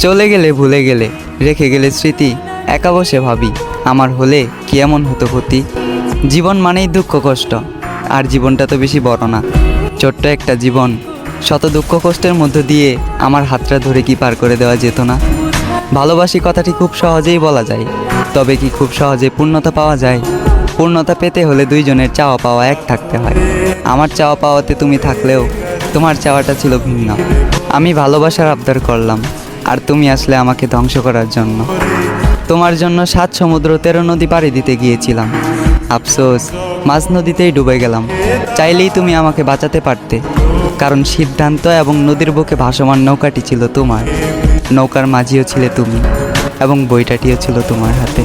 চলে গেলে ভুলে গেলে, রেখে গেলে স্মৃতি, একা বসে ভাবি আমার হলে কি এমন হতো ক্ষতি। জীবন মানেই দুঃখ কষ্ট, আর জীবনটা তো বেশি বড় না, ছোট্ট একটা জীবন। শত দুঃখ কষ্টের মধ্য দিয়ে আমার হাতটা ধরে কি পার করে দেওয়া যেত না? ভালোবাসি কথাটি খুব সহজেই বলা যায়, তবে কি খুব সহজে পূর্ণতা পাওয়া যায়? পূর্ণতা পেতে হলে দুইজনের চাওয়া পাওয়া এক থাকতে হয়। আমার চাওয়া পাওয়াতে তুমি থাকলেও তোমার চাওয়াটা ছিল ভিন্ন। আমি ভালোবাসার আবদার করলাম, আর তুমি আসলে আমাকে ধ্বংস করার জন্য। তোমার জন্য 7 সমুদ্র 13 নদী পাড়ি দিতে গিয়েছিলাম, আফসোস মাঝ নদীতেই ডুবে গেলাম। চাইলেই তুমি আমাকে বাঁচাতে পারতে, কারণ সিদ্ধান্ত এবং নদীর বুকে ভাসমান নৌকাটি ছিল তোমার, নৌকার মাঝিও ছিলে তুমি, এবং বইটাটিও ছিল তোমার হাতে।